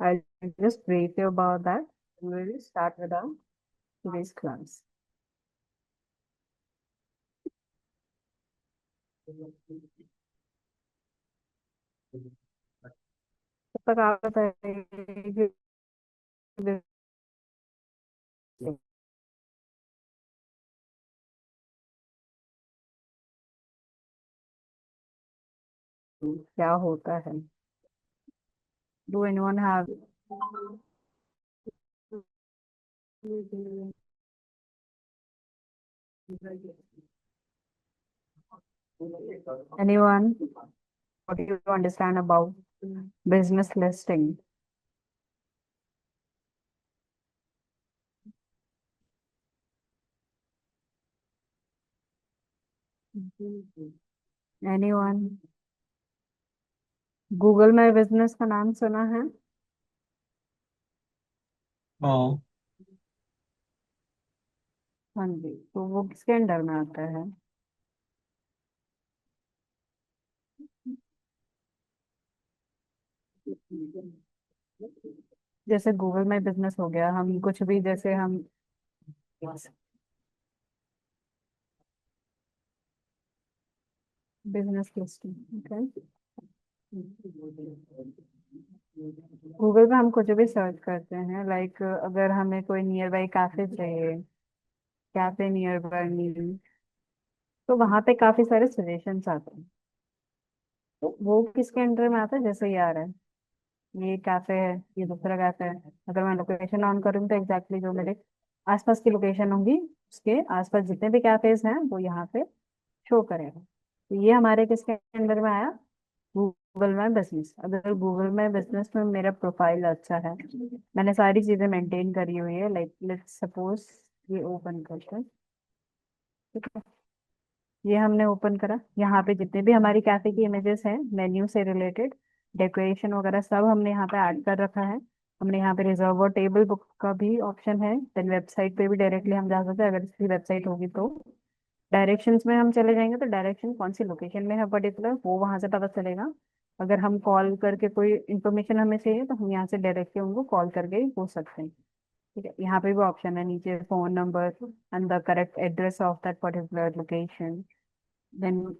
I'll just brief you about that. We'll start with our today's class. तब तक आप बताइए कि क्या होता है. Do anyone have anyone? What do you understand about business listing? Anyone? Google my business का नाम सुना है. हाँ। हाँ जी, तो वो किसके अंडर में आता है. जैसे गूगल माई बिजनेस हो गया, हम कुछ भी जैसे हम बिजनेस लिस्टिंग. गूगल पे हम कुछ भी सर्च करते हैं, लाइक अगर हमें कोई नियर बाई कैफे चाहिए, कैफे नियर बाई मी, तो वहां पे काफी सारे सजेशंस आते हैं. तो वो किसके अंडर में आता है, जैसे ये आ रहा है, ये कैफे है, ये दूसरा कैफे है. अगर मैं लोकेशन ऑन करूँ तो एग्जैक्टली जो मेरे आसपास की लोकेशन होंगी, उसके आसपास जितने भी कैफेज हैं वो यहाँ पे शो करेगा. तो ये हमारे किसके अंडर में आया, गूगल माई बिजनेस. अगर गूगल माई बिजनेस में मेरा प्रोफाइल अच्छा है, मैंने सारी चीजें मेंटेन करी हुई है, लाइक लेट्स सपोज ये ओपन करते हैं. ठीक है, ये हमने ओपन करा. यहाँ पे जितने भी हमारी कैफे की इमेजेस हैं, मेन्यू से रिलेटेड डेकोरेशन वगैरह सब हमने यहाँ पे ऐड कर रखा है. हमने यहाँ पे रिजर्व और टेबल बुक का भी ऑप्शन है. देन वेबसाइट पे भी डायरेक्टली हम जा सकते हैं, अगर इसकी वेबसाइट होगी तो. डायरेक्शंस में हम चले जाएंगे तो डायरेक्शन कौन सी लोकेशन में है पर्टिकुलर, वो वहां से पता चलेगा. अगर हम कॉल करके कोई इन्फॉर्मेशन हमें चाहिए तो हम यहाँ से डायरेक्टली उनको कॉल करके ही पूछ सकते हैं. ठीक है, यहाँ पे भी ऑप्शन है नीचे, phone number and the correct address of that particular location. Then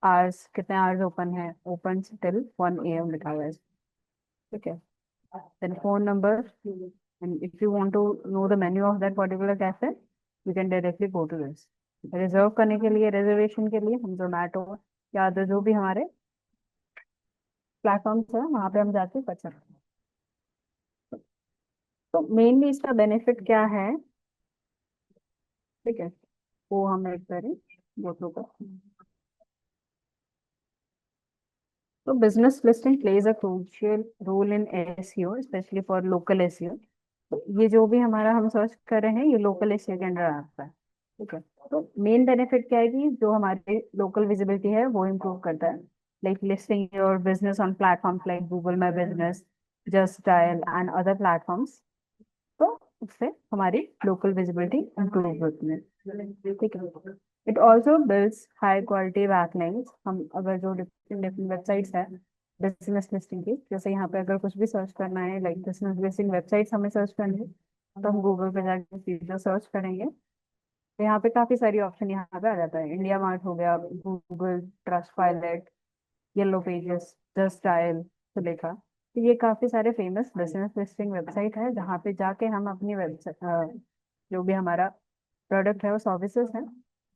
hours, कितने आवर्स ओपन है, ओपन टिल 1 AM लिखा हुआ है. ठीक है, then phone number. And if you want to know the menu of that particular cafe, you can directly go to this. Reserve करने के लिए, रिजर्वेशन के लिए हम जोमेटो या अदर जो भी हमारे प्लेटफॉर्म्स है वहां पे हम जाके कर सकते हैं. तो मेनली इसका बेनिफिट क्या है, ठीक है, वो हम एक करें, वो तो कर. तो business listing plays a crucial role in SEO, specially for local SEO. तो ये जो भी हमारा हम सर्च कर रहे हैं, ये लोकल एसईओ के अंडर आता है. ठीक है, तो मेन बेनिफिट क्या है कि जो हमारी लोकल विजिबिलिटी है वो इम्प्रूव करता है. Like listing your business on platforms like Google my business, just dial and other platforms. तो उससे हमारी लोकल विजिबिलिटी इंप्रूव होती है. ठीक है, it also builds high quality backlinks. हम अगर जो डिफरेंट डिफरेंट वेबसाइट्स है बिजनेस लिस्टिंग की, जैसे यहाँ पे अगर कुछ भी सर्च करना है, लाइक बिजनेस लिस्टिंग वेबसाइट्स हमें सर्च करनी है, तो हम गूगल पे जाके सीधा सर्च करेंगे. तो यहाँ पे काफी सारी ऑप्शन यहाँ पे आ जाता है. इंडिया मार्ट हो गया, Google, trust pilot, yellow pages, just dial, Sulekha. तो ये काफी सारे फेमस बिजनेस लिस्टिंग वेबसाइट है जहाँ पे जाके हम अपनी वेबसाइट, जो भी हमारा प्रोडक्ट है और सर्विसेज है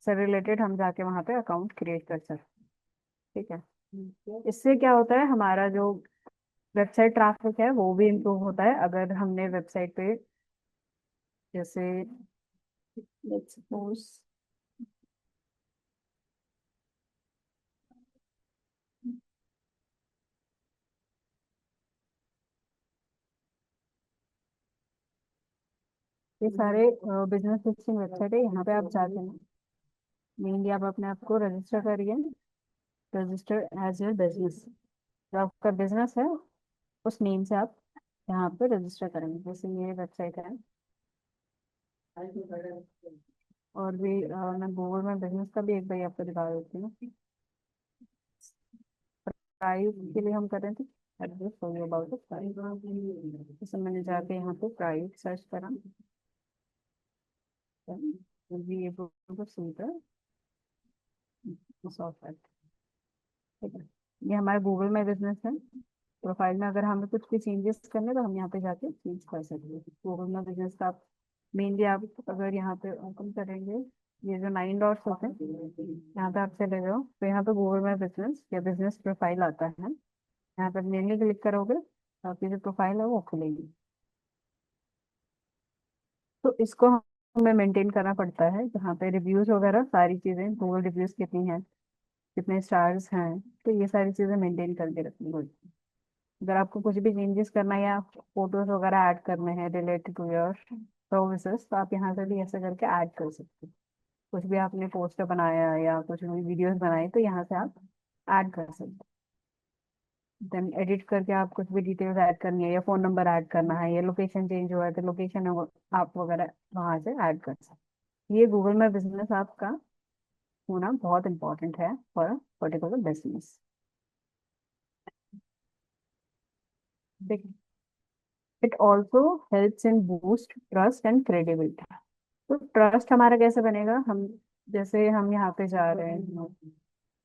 से रिलेटेड, हम जाके वहाँ पे अकाउंट क्रिएट कर सकते हैं. ठीक है, इससे क्या होता है, हमारा जो वेबसाइट ट्रैफिक है वो भी इम्प्रूव होता है. अगर हमने वेबसाइट पे जैसे लेट्स सपोज ये सारे बिजनेस लिस्टिंग वेबसाइट है, यहाँ पे आप जाके मेनली आप अपने आप को रजिस्टर करिए. रजिस्टर एज योर बिजनेस, जो आपका बिजनेस है उस नेम से आप यहाँ पे रजिस्टर करेंगे. जैसे ये वेबसाइट है. और भी मैं गूगल में बिजनेस का भी एक बार आपको दिखा देती हूँ. प्राइस के लिए हम कर रहे थे, address for you about the price. जैसे मैंने जाके यहाँ पे प्राइस सर्च करा, be able to see the software. ठीक है, ये हमारा गूगल में बिजनेस है। प्रोफाइल में अगर हमें कुछ भी चेंजेस करने तो हम यहाँ पे जाके चेंज कर सकते हैं। गूगल में बिजनेस का आप मेनली आप अगर यहाँ पे ओपन करेंगे, ये जो 9 डॉट्स होते हैं यहाँ पे आप चले जाओ, तो यहाँ पे गूगल में बिजनेस या बिजनेस प्रोफाइल आता है। यहाँ पर मेनली क्लिक करोगे तो आपकी जो प्रोफाइल है वो खुलेगी। तो इसको हमें मेंटेन करना पड़ता है, जहाँ पे रिव्यूज वगैरह सारी चीजें, गूगल रिव्यूज कितनी हैं, कितने स्टार्स हैं, तो ये सारी चीजें मेंटेन करके रखनी होती है। अगर आपको कुछ भी चेंजेस करना है या फोटोज वगैरह ऐड करने हैं रिलेटेड टू योर सर्विसेज, तो आप यहाँ से भी ऐसे करके ऐड कर सकते हैं। कुछ भी आपने पोस्टर बनाया या कुछ भी वीडियोस बनाई तो यहाँ से आप ऐड कर सकते हैं। देन एडिट करके आप कुछ भी डिटेल्स ऐड करनी है या फोन नंबर ऐड करना है या लोकेशन चेंज हुआ है तो लोकेशन आप वगैरह वहाँ से ऐड कर सकते हैं। ये गूगल में बिजनेस आपका होना बहुत इंपॉर्टेंट है for particular business. It also helps in boost trust and credibility. तो ट्रस्ट हमारा कैसे बनेगा, हम जैसे हम यहाँ पे जा रहे हैं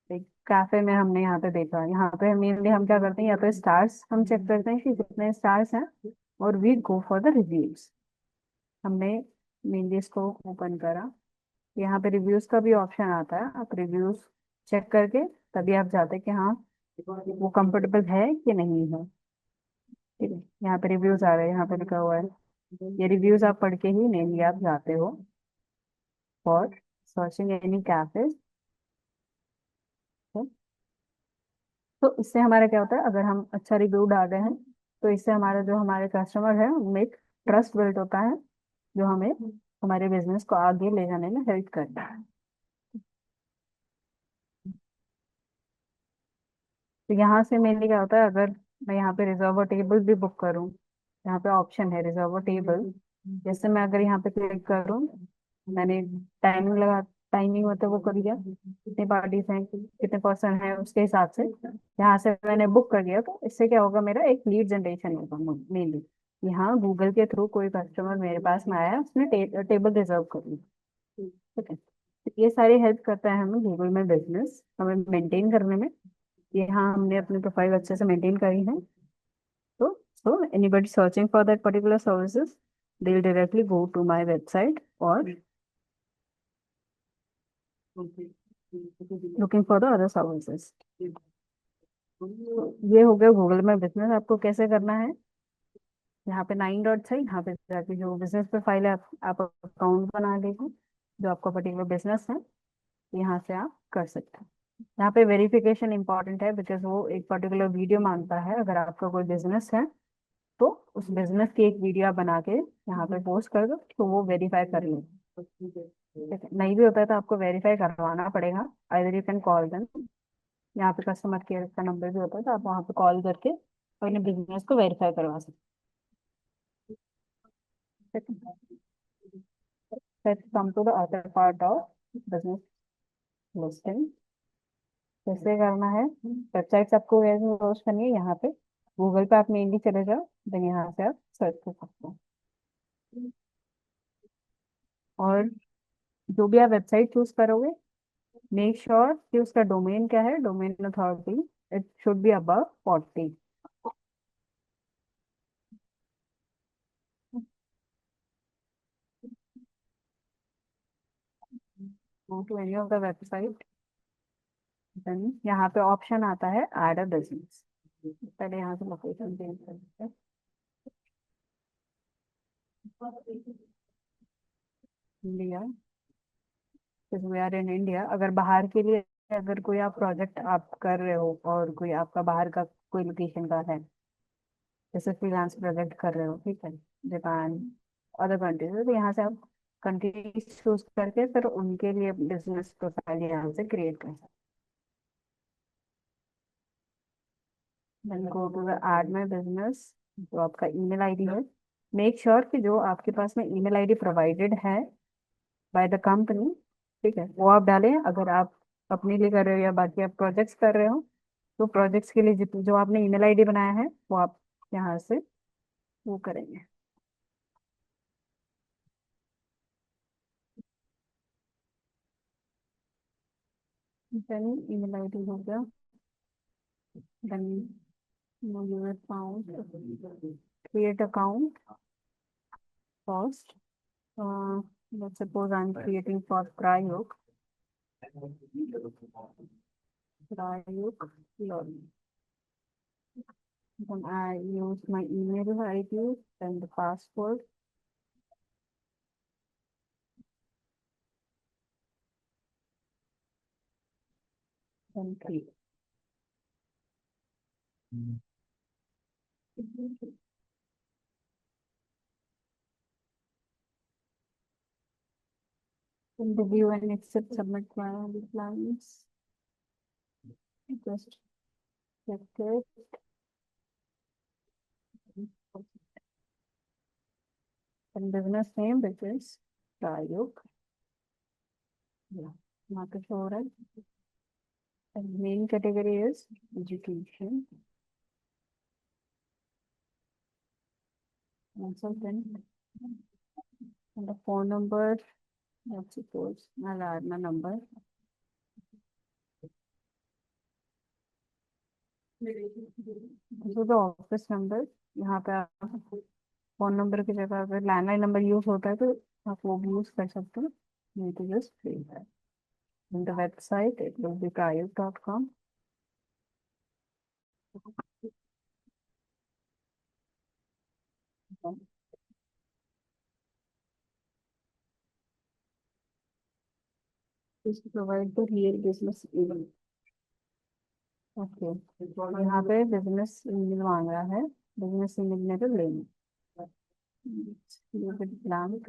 एक कैफे में, हमने यहाँ पे देखा, यहाँ पे मेनली हम क्या करते हैं, या तो स्टार्स हम चेक करते हैं कि कितने स्टार्स हैं, और we go for the reviews. हमने मेनली इसको ओपन करा, यहाँ पे रिव्यूज का भी ऑप्शन आता है, आप रिव्यूज चेक करके तभी आप जाते हैं कि हाँ वो कंफर्टेबल है कि नहीं है। ठीक है, यहाँ पे रिव्यूज आ रहे हैं, यहाँ पे लिखा हुआ है, ये रिव्यूज आप पढ़ के ही मेनली आप जाते हो फॉर सर्चिंग एनी कैफे। तो इससे हमारा क्या होता है, अगर हम अच्छा रिव्यू डाल रहे हैं तो इससे हमारा जो हमारे कस्टमर है उनमें एक ट्रस्ट बिल्ड होता है, जो हमें हमारे बिजनेस को आगे ले जाने में हेल्प करता है। तो यहाँ से मेनली क्या होता है, अगर मैं यहाँ पे रिजर्व टेबल भी बुक करूँ, यहाँ पे ऑप्शन है रिजर्व टेबल। जैसे मैं अगर यहाँ पे क्लिक करूँ, मैंने टाइमिंग लगा, टाइमिंग होता है वो कर दिया, कितने पार्टीज हैं कितने पर्सन हैं उसके हिसाब से यहाँ से मैंने बुक कर दिया। तो इससे क्या होगा, मेरा एक लीड जनरेशन होगा मेनली। यहाँ गूगल के थ्रू कोई कस्टमर मेरे पास में आया, उसने टेबल रिजर्व कर ली। ठीक है, तो ये सारी हेल्प करता है हमें गूगल में बिजनेस हमें मेंटेन करने में। यहाँ हमने अपनी प्रोफाइल अच्छे से मेंटेन करी है, तो anybody searching for that particular services, they'll directly go to my website or looking for the other services। ये हो गया गूगल में बिजनेस आपको कैसे करना है। यहाँ पे 9 डॉट्स है, यहाँ पे जाके जो बिजनेस प्रोफाइल है आप अकाउंट बना लीजिए, जो आपका पर्टिकुलर बिजनेस है, यहाँ से आप कर सकते हैं। यहाँ पे वेरिफिकेशन इंपॉर्टेंट है, बिकॉज वो एक पर्टिकुलर वीडियो मांगता है। अगर आपका कोई बिजनेस है तो उस बिजनेस की एक वीडियो आप बना के यहाँ पे पोस्ट कर दो, तो वो वेरीफाई कर लो। ठीक है, नहीं भी होता है तो आपको वेरीफाई करवाना पड़ेगा, either you can call them. यहाँ पे कस्टमर केयर का नंबर भी होता है, तो आप वहाँ पे कॉल करके अपने बिजनेस को वेरीफाई करवा सकते हैं। Let's come to the other part of business listing। कैसे करना है, वेबसाइट आपको कैसे लॉन्च करनी है, यहाँ पे गूगल पे आप मेनली चले जाओ, देन यहाँ से आप सर्च कर सकते हो। और जो भी आप वेबसाइट चूज करोगे, मेक श्योर कि उसका डोमेन क्या है, domain authority it should be above 40। Go to any of the website, then यहाँ पे ऑप्शन आता है ऐड अ बिजनेस। पहले यहाँ से लोकेशन चेंज कर देते हैं, India, we are in India. अगर बाहर के लिए, अगर कोई आप प्रोजेक्ट आप कर रहे हो और कोई आपका बाहर का कोई लोकेशन का है, जैसे फ्रीलांस प्रोजेक्ट कर रहे हो, ठीक है, जापान अदर कंट्रीज, तो यहाँ से आप कंट्रीज चूज करके फिर उनके लिए बिजनेस प्रोफाइल यहाँ से क्रिएट कर सकते हैं। Go to the add my business, जो आपका ईमेल आईडी है, मेक श्योर कि जो आपके पास में ईमेल आईडी प्रोवाइडेड है बाय द कंपनी, ठीक है, वो आप डालें। अगर आप अपने लिए कर रहे हो या बाकी आप प्रोजेक्ट्स कर रहे हो तो प्रोजेक्ट्स के लिए जो आपने ईमेल आईडी बनाया है वो आप यहाँ से वो करेंगे। डन, ईमेल आईडी हो गया। Done, user account, create account, first, let's suppose I'm creating for Prayog, Prayog learning. Then I use my email ID and the password. Then create. Then review and accept submit plans. Just check it. And business name, which is Prayog. Yeah, market overall. And main category is education. Consultant. And the phone number, let's suppose I'll add my number. This is the office number. यहाँ पे आप phone number की जगह अगर landline number use होता है तो आप वो भी यूज कर सकते हो। नहीं तो जस्ट फ्री है। In the website it will be prayog.com। Provide the real business email. Okay, यहाँ पे बिजनेस ईमेल मांग रहा है। बिजनेस ईमेल मेरे लेनी प्लान।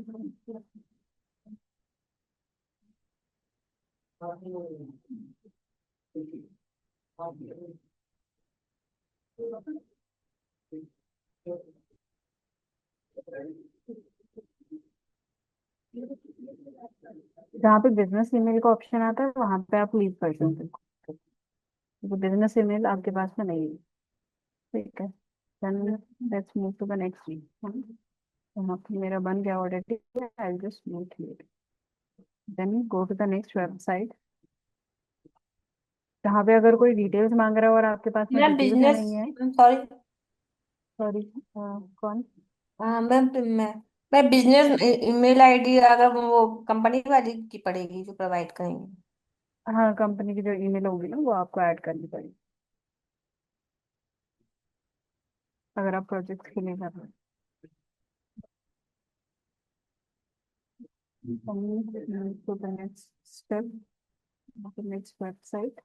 जहाँ पे बिजनेस ईमेल का ऑप्शन आता है वहां पे आप लीव कर सकते हो। तो बिजनेस ईमेल आपके पास में नहीं है। ठीक है, then let's move to the next one। वहाँ पे मेरा बन गया already. I'll just move here, then go to the next website। जहाँ पे अगर कोई डिटेल्स मांग रहा है और आपके पास में मैम डिटेल्स बिजनेस, नहीं है। सॉरी। सॉरी, कौन? हाँ मैं बिजनेस ईमेल आईडी अगर वो कंपनी वाली की पड़ेगी जो प्रोवाइड करेंगे। हाँ, कंपनी की जो ईमेल होगी ना वो आपको ऐड करनी पड़ेगी अगर आप प्रोजेक्ट के लिए कर रहे हो। तो the next step, the next website,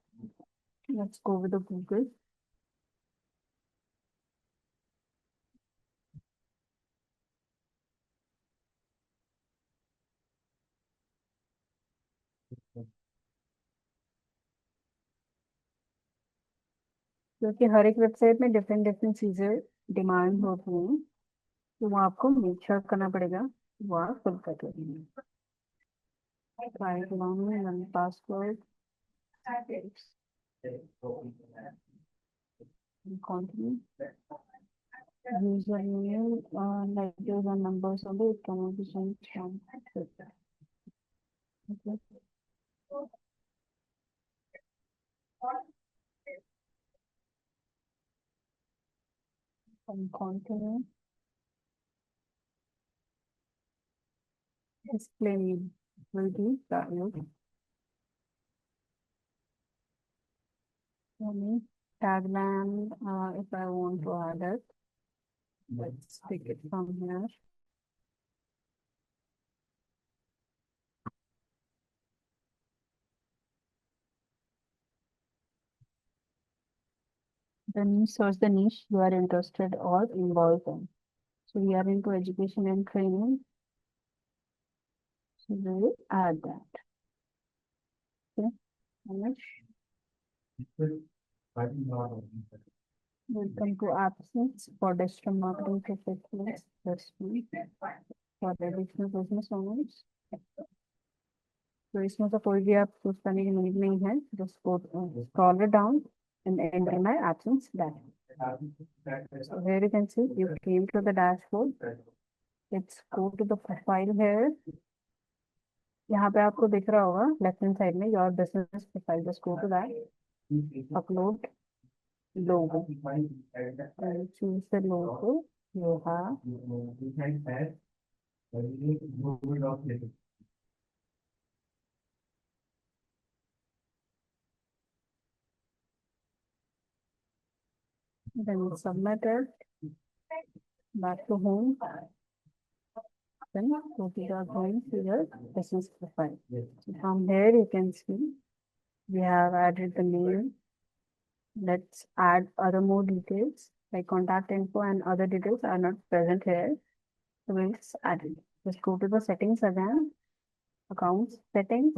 let's go with the Google। क्योंकि हर एक वेबसाइट में डिफरेंट डिफरेंट चीजें डिमांड होती हैं, तो वो आपको मेक श्योर करना पड़ेगा वो आप फिल कर लेंगे। Private long password, continue, user name, letters and numbers होंगे, it can be changed. Continue, display name will be Prayog। Tagline, if I want to add it, let's take it from here। Then search the niche you are interested or involved in. So we are into education and training, so we will add that। Okay, Anish, welcome to AppSense for digital marketing professionals, that's me, for additional business owners। तो इसमें तो कोई भी आप choose करने की need नहीं है, just scroll it down and enter my absence dashboard. So here you can see you came to the dashboard. Let's go to the profile here. यहाँ पे आपको दिख रहा होगा लेफ्ट हैंड साइड में your business profile, just go to that, upload logo and choose the logo you have. Then submit it. Back to home. Then go to the home to your business profile. So from here you can see we have added the name. Let's add other more details like contact info and other details are not present here. So we'll just add it. Just go to the settings again, accounts settings.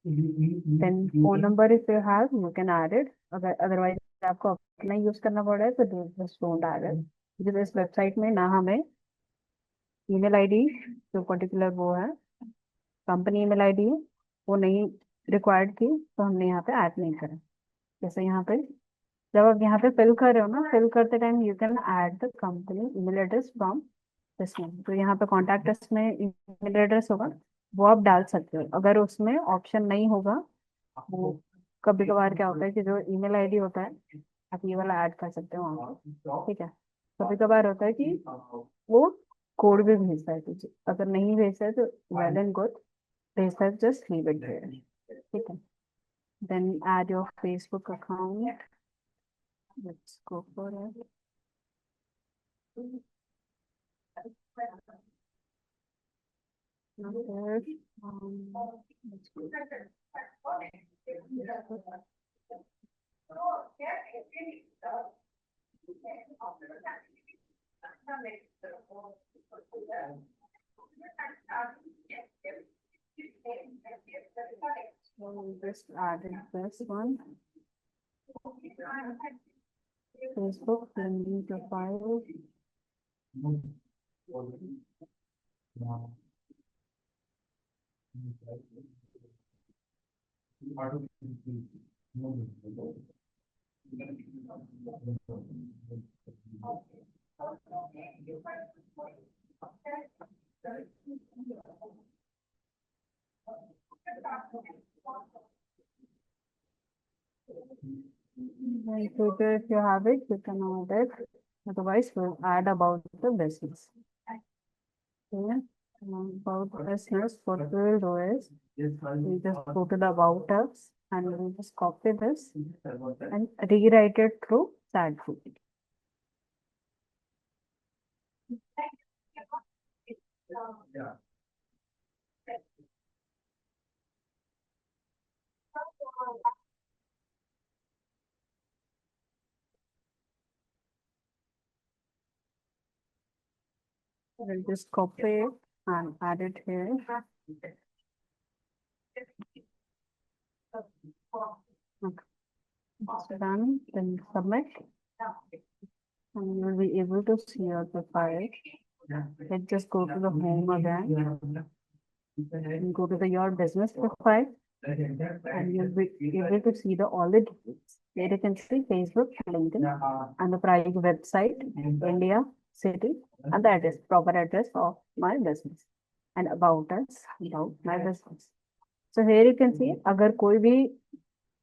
Then phone number if you have, you can add it. Otherwise आपको अपना use करना पड़ रहा है तो just don't add it. क्योंकि इस website में ना हमें ईमेल आईडी जो पर्टिकुलर वो है कंपनी ईमेल आईडी है वो नहीं रिक्वायर्ड थी, तो हमने यहाँ पे ऐड नहीं करा। जैसे यहाँ पे जब आप यहाँ पे फिल कर रहे हो ना, फिल करते time you can add the company email address from this one. तो यहाँ पे कॉन्टैक्ट अस में ईमेल एड्रेस होगा, वो आप डाल सकते हो। अगर उसमें ऑप्शन नहीं होगा, वो कभी कभार क्या होता है कि जो ईमेल आईडी होता है आप ये वाला ऐड कर सकते हो वहाँ पे, ठीक है। कभी कभार होता है कि वो कोड भी भेजता है तुझे, अगर नहीं भेजता है तो वेल एंड गुड, भेजता है जस्ट लीव इट देयर, ठीक है। Then add your Facebook account, let's go for it. Let's go. So we just added this one. Facebook lending profile. And Twitter, if you have it, you can add it. Otherwise, we'll add about the business. Okay. About business, what we will do is we just go to the about us and we'll just copy this and rewrite it through Sadhguru. We'll just copy it and add it here. Okay. It's done, then submit. And you will be able to see your profile. Let's just go to the home again and go to the your business profile, and you'll be able to see the all the details. Here you can see Facebook, LinkedIn, and the private website, India, city, and the address, proper address of my business, and about us, about my business. So here you can see, अगर कोई भी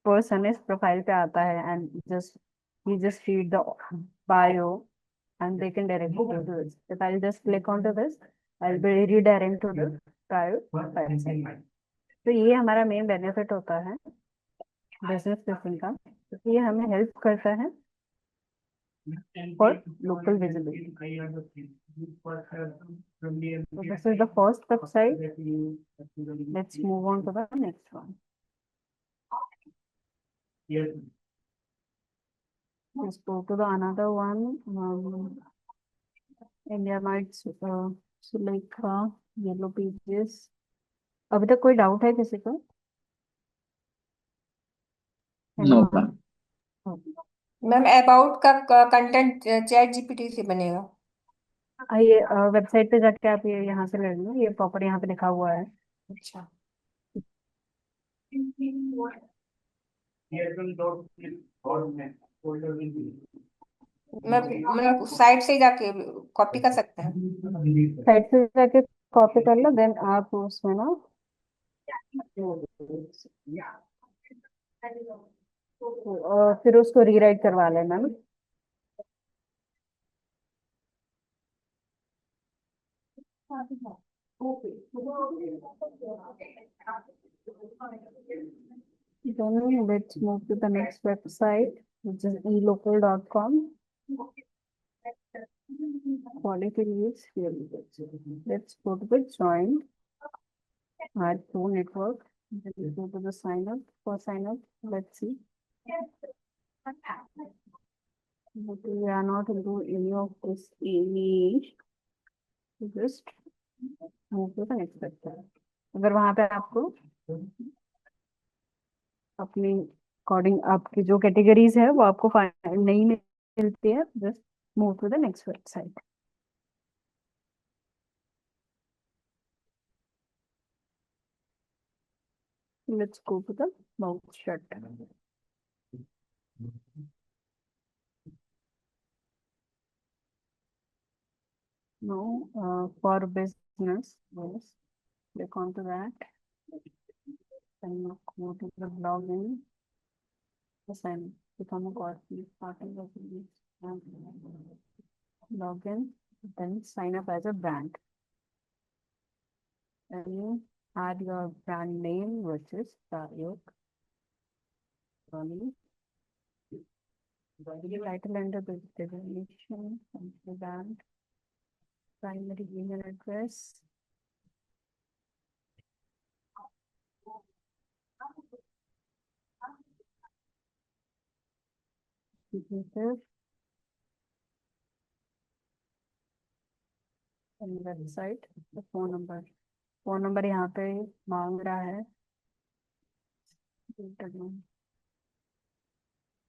person इस profile पे आता है and just read the bio and they can directly go to this. If I'll just click onto this, I'll be redirect to the private website. तो ये हमारा मेन बेनिफिट होता है बिजनेस लिस्टिंग का, तो ये हमें हेल्प करता है for local visibility. So this is the first website. Let's move on to the next one. Let's go to the another one. India Mites, Suleika, Yellow Pages. अभी तक कोई डाउट है किसी को? नो मैम, अबाउट का content chat GPT से बनेगा। ये वेबसाइट पे जाके आप ये यहाँ से ले लो, ये प्रॉपर यहाँ पे लिखा हुआ है। अच्छा, मैं मतलब साइट से ही जाके कॉपी कर सकते हैं। साइड से जाके कॉपी कर लो, देन आप उसमें ना और फिर उसको रीराइट करवा लेना ना। Then let's move to the next website, which is elocal.com. Quality reviews here. Let's go to the join our pro network. Then we go to the sign up. For sign up, let's see. But we are not into any of this image. Just move to the next website. अगर वहां पे आपको अपनी according आपकी जो categories है वो आपको नहीं मिलती है, just move to the next website. Let's go to the MouthShut. No for business, yes, click on to that and go to the login, assign, become a corporate partner of the login, then sign up as a brand. And you add your brand name, which is Taryok Ronnie. Title and the designation, and the brand, primary email address, signature, and website, the phone number। Phone number यहाँ पे मांग रहा है।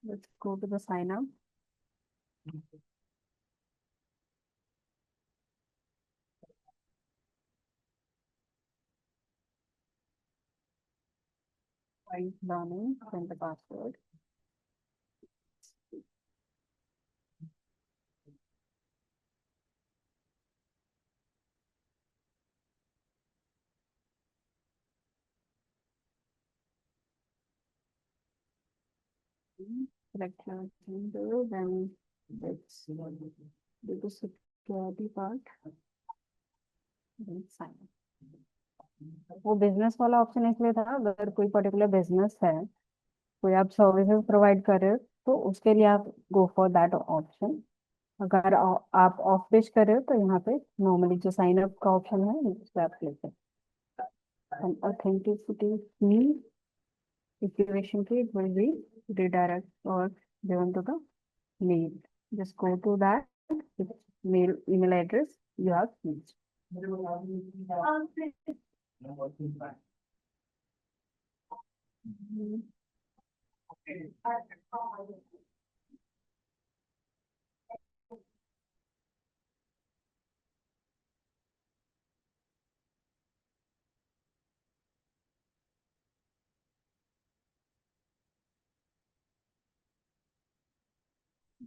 Let's go to the sign up। Find learning, send the password। Select your gender, then let's do the security part, then sign up। वो business वाला option इसलिए था, अगर कोई पर्टिकुलर बिजनेस है, कोई आप सर्विसेज प्रोवाइड कर रहे हो, तो उसके लिए आप गो फॉर दैट ऑप्शन। अगर आप ऑफ पेज कर रहे हो तो यहाँ पे नॉर्मली जो साइन अप का ऑप्शन है उस पर आप क्लिक करें। Authenticity equation key, it will be redirect or given to the mail। Just go to that mail email address you have used।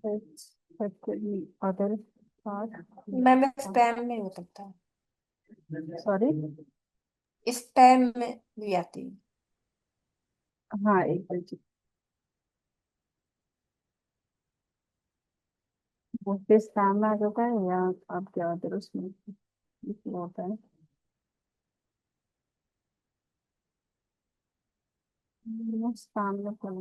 Let's check the other part। मैं spam में हो सकता है। सॉरी। स्पैम में भी आती है। हाँ, एक मिनट। मोस्टली स्पैम में आ जाता है, या आप क्या होते हैं उसमें लिखना होता है। स्पैम में कौन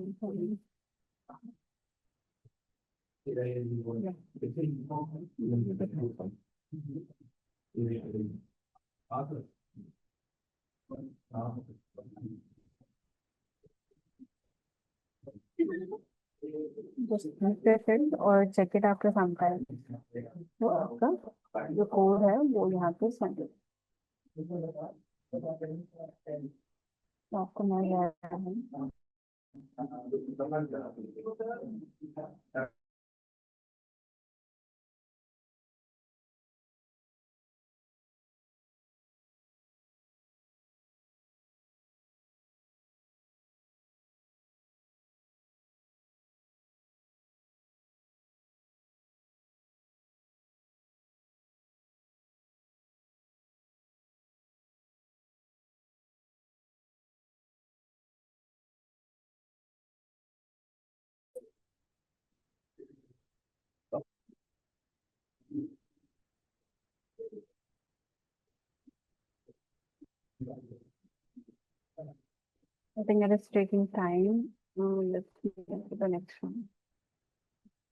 जस्ट refresh it और check it after some time. तो आपका जो कोड है वो यहाँ पे सेंड, तो आपको मिल जाएगा। I think it is taking time. Let's move to the next one.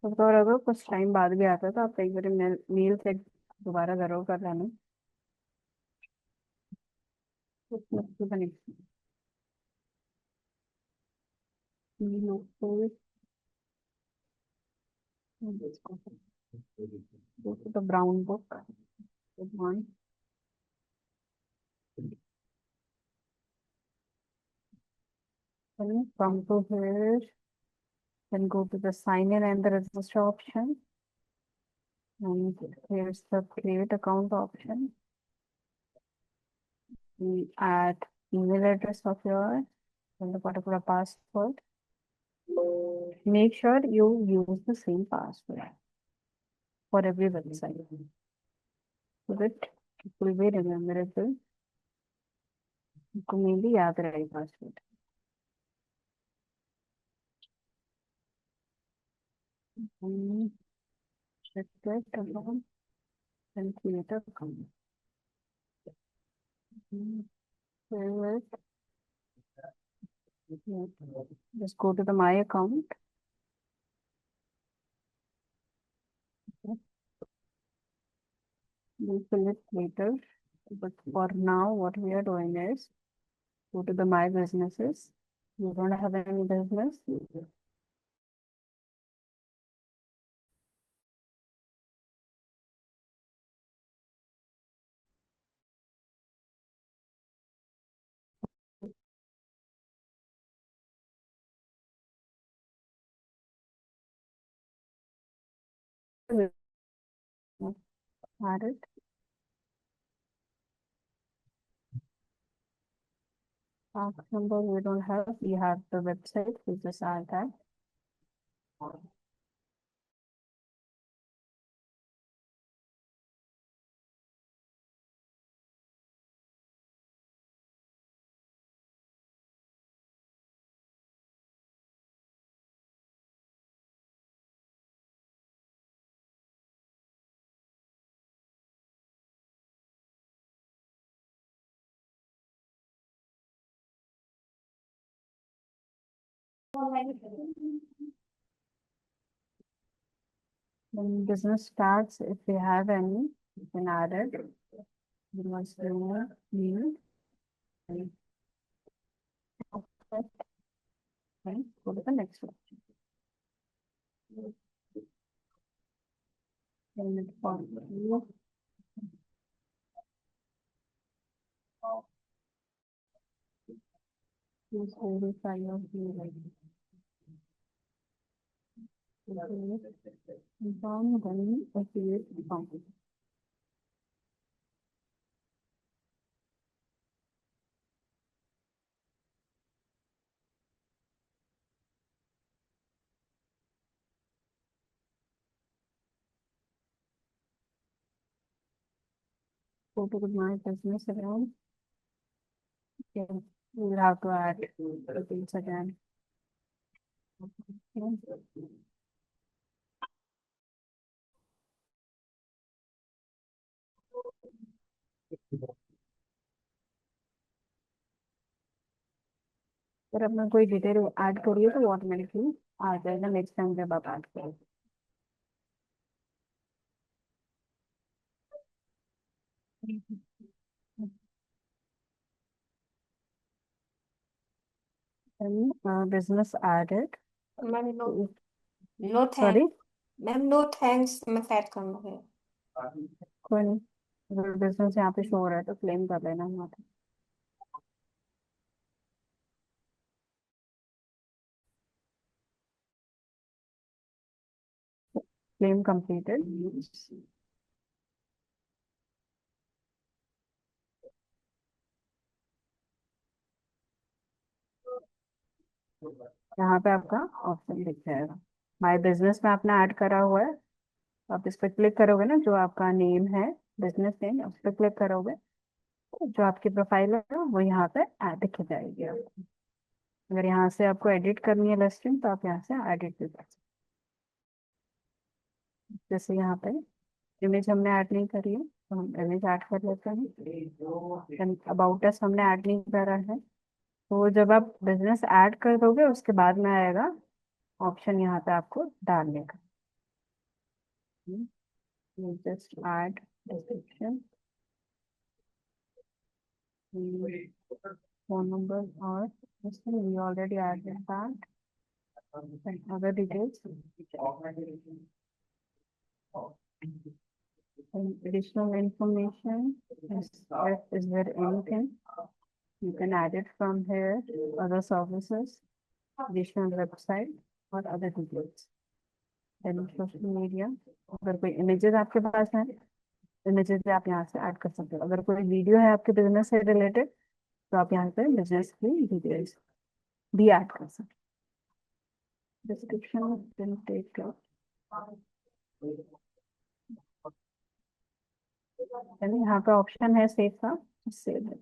तो और अगर कुछ टाइम बाद भी आता है तो आप एक बार मेल चेक दोबारा जरूर कर लेना। Let's move to the next one. No, so let's go to the brown book. Good one. Then come to here. Then go to the sign in and the register option. And here's the create account option. We add email address of yours and the particular password. Make sure you use the same password for every website so that it will be rememberable. आपको mainly याद रहे password. Check that account and create account. Save it. Just go to the my account. We'll fill it later. But for now, what we are doing is go to the my businesses. You don't have any business. Add it. Tax number we don't have. We have the website. We just add that. When business starts, if we have any, you can add it. You must need. Okay, go to the next one. Payment for you. Please verify your email. Confirm, then activate account. Go to the my business account. Okay, you will have to add details again. Okay. अगर अपना कोई detail add करिए तो automatically आ जाएगा next time जब आप add करोगे। Business added. Ma'am no, no sorry, thank ma'am, no thanks, मैं सेट कर लूंगी। कोई नहीं, अगर बिजनेस यहाँ पे शो हो रहा है तो क्लेम कर लेना वहाँ पे। Claim completed. यहाँ पे आपका ऑप्शन दिख जाएगा, माय बिजनेस में आपने ऐड करा हुआ है। आप इस पर क्लिक करोगे ना, जो आपका नेम है, बिजनेस नेम, उस पर क्लिक करोगे तो जो आपकी प्रोफाइल है वो यहाँ पे ऐड दिख जाएगी आपको। अगर यहाँ से आपको एडिट करनी है लिस्टिंग तो आप यहाँ से एडिट भी कर सकते हैं। जैसे यहाँ पे इमेज हमने ऐड नहीं करी है, तो हम इमेज ऐड कर लेते हैं। अबाउट अस हमने ऐड नहीं करा है, तो जब आप बिजनेस ऐड कर दोगे उसके बाद में आएगा ऑप्शन यहाँ पे आपको डालने का। Just add description, phone number, or we already added that, and other details. And additional information is there anything you can add it from here, other services, additional website or other details. Then social media, अगर कोई images आपके पास है, images भी आप यहाँ से add कर सकते हो। अगर कोई वीडियो है आपके बिजनेस से रिलेटेड, तो आप यहाँ पे बिजनेस की डिटेल्स भी ऐड कर सकते हो। Description then take care. यानी यहाँ पे ऑप्शन है सेव का, सेव है।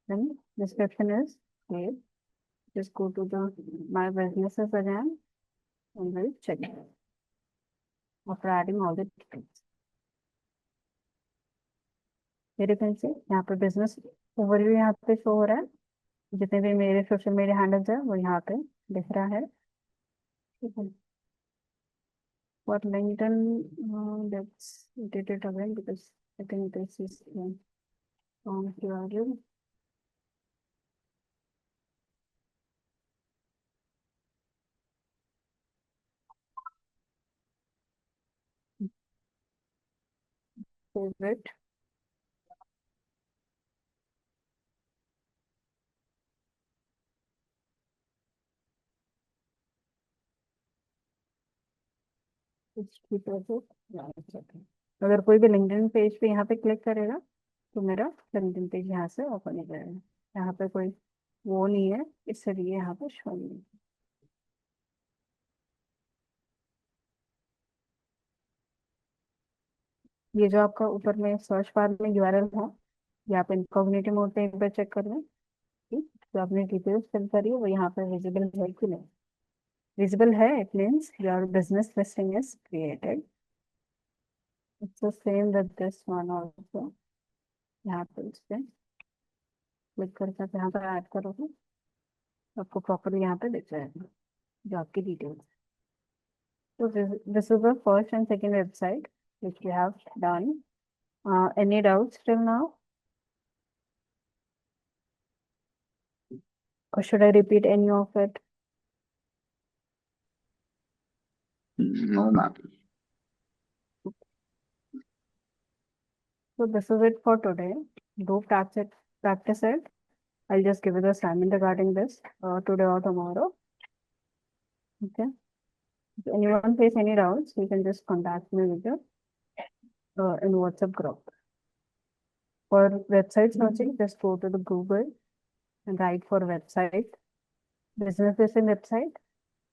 then description is saved. Just go to the my businesses again and we'll check it after adding all the details। मेरे ख्याल से यहाँ पे बिजनेस ओवरव्यू यहाँ पे शो हो रहा है, जितने भी मेरे सोशल मीडिया हैंडल्स है वो यहाँ पे दिख रहा है। ठीक है। For LinkedIn, let's edit it again because I think this is wrong URL. Save it। ठीक है तो अगर कोई भी लिंक्डइन पेज पे यहाँ पे क्लिक करेगा तो मेरा लिंक्डइन पेज यहाँ से ओपन हो जाएगा। यहाँ पे कोई वो नहीं है, इसलिए यहाँ पे शो नहीं है। ये जो आपका ऊपर में सर्च बार में यूआरएल है, ये आप इनकॉग्निटिव मोड पे एक बार चेक कर लें कि जो आपने डिटेल्स फिल करी है वो यहाँ पे विजिबल है कि नहीं। विजिबल है, it means your business listing is created. It's the same with this one also. यहाँ पे इस पे क्लिक करके यहाँ पर ऐड करोगे, आपको प्रॉपरली यहाँ पे दिख जाएगा जो आपकी details. So this is the first and second website which we have done. Any doubts till now? Or should I repeat any of it? No, ma'am. So this is it for today. Do practice it. I'll just give you the assignment regarding this today or tomorrow. Okay. If anyone face any doubts, you can just contact me with your in WhatsApp group. For website searching, just go to the Google and write for website, business facing website.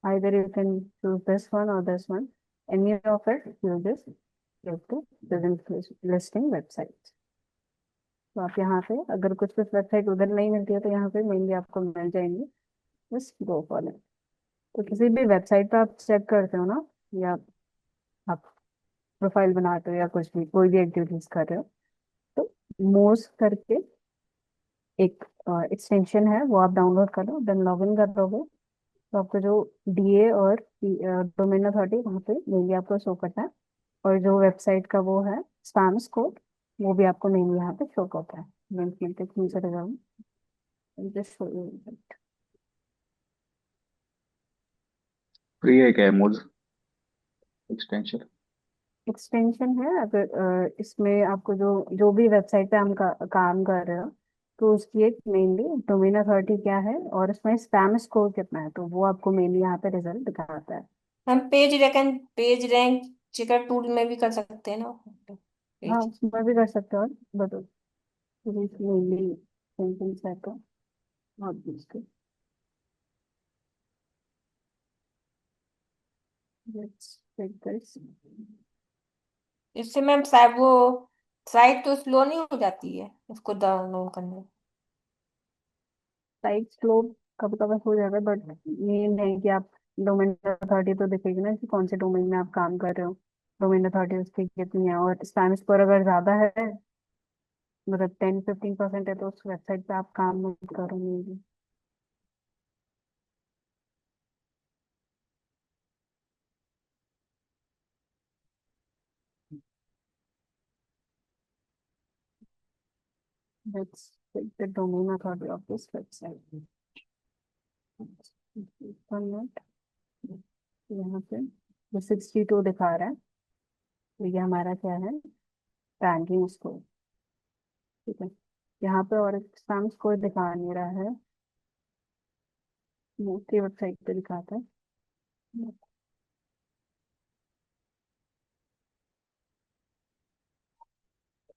Either you can choose this one or this one. Any of it, you just go to business listing websites. तो आप यहाँ पे अगर कुछ कुछ website उधर नहीं मिलती है तो यहाँ पे मेनली आपको मिल जाएंगे, बस गो फॉर इट। तो किसी भी वेबसाइट पे आप चेक करते हो ना, या आप प्रोफाइल बनाते हो या कुछ भी कोई भी एक्टिविटीज कर रहे हो, तो मोस्ट करके एक एक्सटेंशन है वो आप डाउनलोड कर लो, देन लॉग इन कर दोगे तो आपको जो डीए और डोमेन अथॉरिटी वहाँ पे मेनली आपको शो करता है, और जो वेबसाइट का वो है स्पैम कोड वो भी आपको मेनली यहाँ पे शो करता है। लिंक मिलते नीचे लगाऊँ, जस्ट शो यू। फ्री है क्या मोज एक्सटेंशन? एक्सटेंशन है, अगर इसमें आपको जो जो भी वेबसाइट पे हम काम कर रहे हो तो उसकी एक मेनली डोमेन अथॉरिटी क्या है और उसमें स्पैम स्कोर कितना है, तो वो आपको मेनली यहाँ पे रिजल्ट दिखाता है। हम पेज रैंक चेकर टूल में भी कर सकते हैं ना। हाँ, पेज उसमें भी कर सकते हो, बट मेनली सेंटेंस है तो और दूसरे लेट्स टेक दिस। इससे मैम साहब वो साइट तो स्लो नहीं हो जाती है उसको डाउनलोड करने में? साइट स्लो कभी कभी हो जाता है, बट ये नहीं कि आप डोमेन अथॉरिटी तो दिखेगी ना कि कौन से डोमेन में आप काम कर रहे हो। डोमेन अथॉरिटी उसकी कितनी है, और स्पैम स्कोर अगर ज्यादा है, मतलब 10-15% है, तो उस वेबसाइट पे आप काम मत करो maybe। Let's check the domain authority of this website। 1 minute. यहाँ पे जो 62 दिखा रहा है, तो ये हमारा क्या है, रैंकिंग स्कोर। ठीक है। यहाँ पे और स्पैम स्कोर दिखा नहीं रहा है, दूसरी वेबसाइट पे दिखाता है।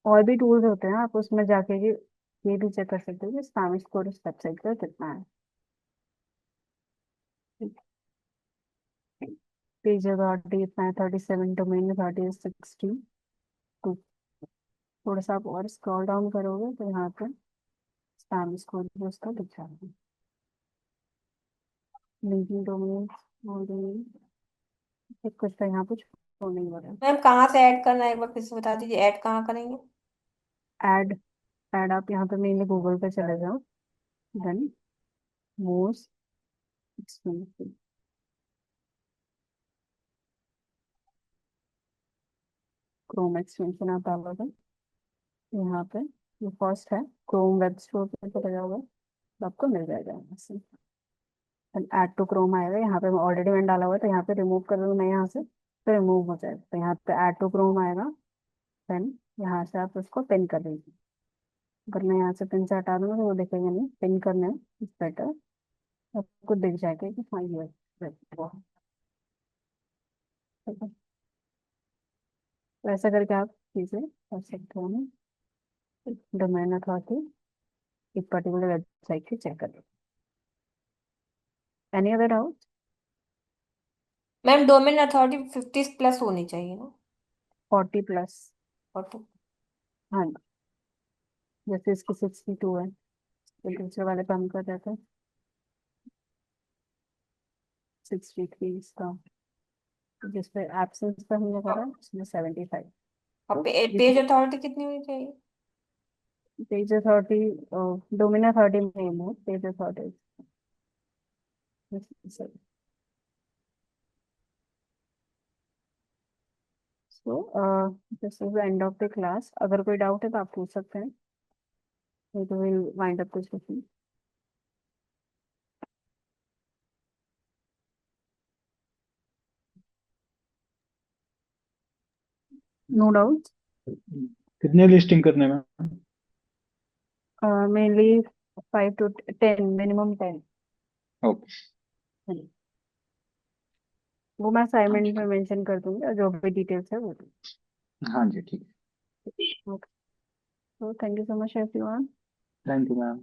और भी टूल्स होते हैं, आप उसमें जाके ये भी चेक कर सकते हो कि स्पैम स्कोर उस वेबसाइट का कितना है। पेज अथॉरिटी इतना है 37, डोमेन अथॉरिटी 62। थोड़ा सा आप और स्क्रॉल डाउन करोगे तो यहाँ पे स्पैम स्कोर भी उसका दिख जाएगा। लिंकिंग डोमेन, और डोमेन, कुछ तो यहाँ कुछ शो नहीं हो रहा मैम कहाँ से ऐड करना है, एक बार फिर से बता दीजिए, ऐड कहाँ करेंगे? है। ऐड ऐड आप यहाँ पे मेनली गूगल पे चले जाओ, then most expensive, Chrome extension आप डालोगे यहाँ पे। ये फर्स्ट है, क्रोम वेब स्टोर पे चले जाओगे तो आपको मिल जाएगा यहाँ से। ऐड टू क्रोम आएगा, यहाँ पे ऑलरेडी मैंने डाला हुआ है, तो यहाँ पे रिमूव कर दूँ मैं यहाँ से, तो रिमूव हो जाएगा। तो यहाँ पे ऐड टू क्रोम आएगा, देन यहाँ से आप उसको पिन कर दीजिए। अगर मैं यहाँ से पिन से हटा दूंगा तो वो दिखेगा नहीं, पिन करना है इस बेटर, आपको दिख जाएगा कि हाँ ये है। ठीक है। तो ऐसा करके आप चीज़ें कर सकते हो ना, डोमेन अथॉरिटी एक पर्टिकुलर वेबसाइट से चेक कर। Any other doubt? Ma'am domain authority 50+ होनी चाहिए ना? 40+। और तो हाँ, जैसे इसकी 62 है, तो दूसरे वाले पे हम कर देते हैं 63 इसका, जिसपे एब्सेंस का हमने करा उसमें 75। और तो ये पेज अथॉरिटी कितनी होनी चाहिए? पेज अथॉरिटी, डोमेन अथॉरिटी में है, page authority. So this is the end of the class. अगर कोई डाउट है तो आप पूछ सकते हैं, नहीं तो विल वाइंड अप कुछ। No doubt. कितने लिस्टिंग करने में? Mainly 5 to 10, minimum 10। ओके। वो मैं हाँ जी असाइनमेंट में ठीक। मेंशन कर दूंगी, और जो भी डिटेल्स है वो। हाँ जी ठीक। ओके। तो thank you so much everyone. Thank you ma'am.